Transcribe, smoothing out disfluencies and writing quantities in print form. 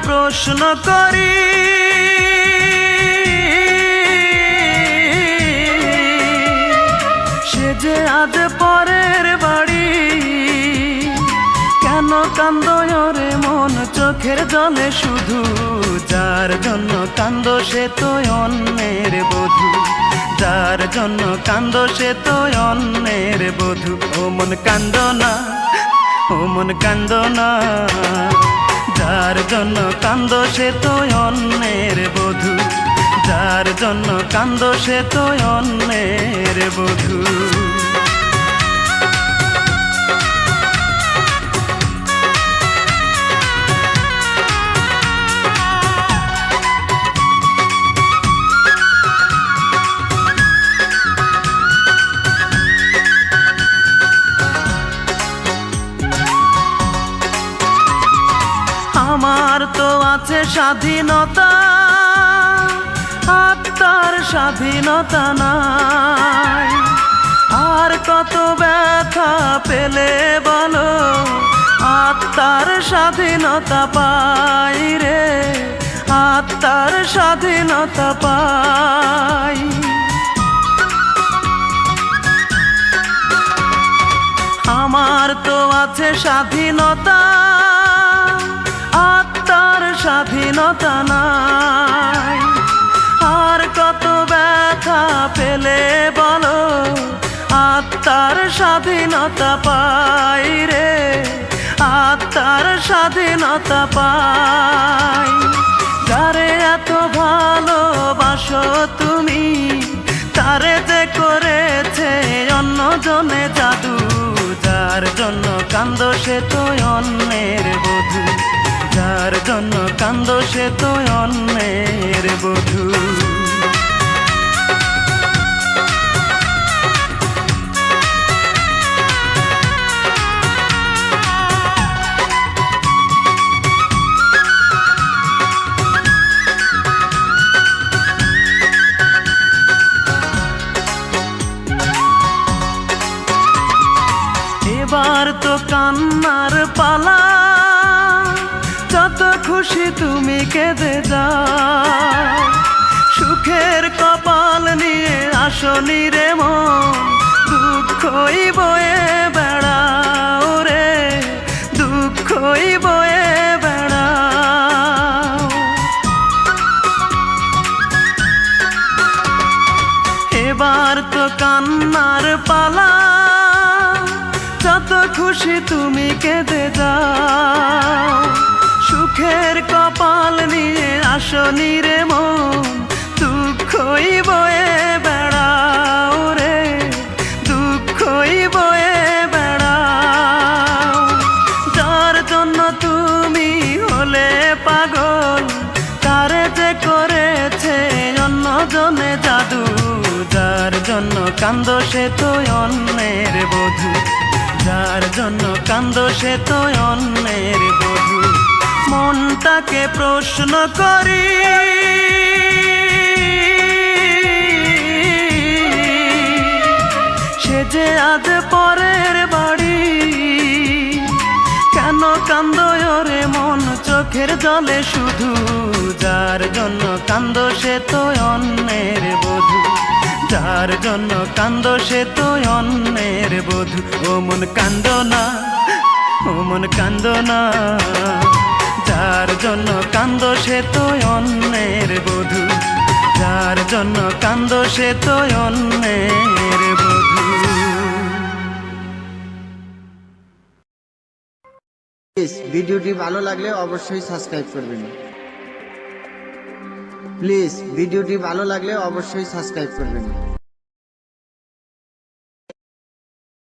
প্রশ্ন করি, সে যে আজ পরের বাড়ি। কেন কান্দো রে মন চোখের জলে শুধু, যার জন্য কান্দো সে তো অন্যের বধূ। যার জন্য কান্দো সে তো অন্যের বধূ। ও মন কান্দো না, ও মন কান্দো না, যার জন্য কান্দো সে তো অন্যের বধূ। যার জন্য কান্দো সে তো অন্যের বধূ। আমার তো আছে স্বাধীনতা, আত্মার স্বাধীনতা নাই। আর কত ব্যথা পেলে বলো, আত্মার স্বাধীনতা পাই রে, আত্মার স্বাধীনতা পাই। আমার তো আছে স্বাধীনতা, আত্মার স্বাধীনতা নাই। আর কত ব্যথা পেলে বলো, আত্মার স্বাধীনতা পাই রে, আত্মার স্বাধীনতা পাই। যারে এত ভালোবাসো তুমি, তারে যে করেছে অন্যজনে জাদু। যার জন্য কান্দো সে তো অন্যের বধূ। যার জন্য কান্দো সে তো অন্যের বধূ। এবার তো কান্নার পালা, যত খুশি তুমি কেঁদে যাও। সুখের কপাল নিয়ে আসনি রে মন, দুঃখই বয়ে বেড়াও রে, দুঃখই বয়ে বেড়াও। এবার তো কান্নার পালা, যত খুশি তুমি কেঁদে যাও। সুখের কপাল নিয়ে আসনি রে মন, দুঃখই বয়ে বেড়াও রে, দুঃখই বয়ে বেড়াও। যার জন্য তুমি হলে পাগল, তারে যে করেছে অন্যজনে জাদু। যার জন্য কান্দো সে তো অন্যের বধূ। যার জন্য কান্দো সে তো অন্যের বধূ। মনটাকে প্রশ্ন করি, সে যে আজ পরের বাড়ি। কেন কান্দো রে মন চোখের জলে শুধু, যার জন্য কান্দো সে তো অন্যের বধূ। যার জন্য কান্দো সে তো অন্যের বধূ। ও মন কান্দো না, ও মন কান্দো না, যার জন্য কান্দো সে তো অন্যের বধূ। যার জন্য কান্দো সে তো অন্যের বধূ। ভিডিওটি ভালো লাগলে অবশ্যই সাবস্ক্রাইব করবেন। প্লিজ ভিডিওটি ভালো লাগলে অবশ্যই সাবস্ক্রাইব করবেন।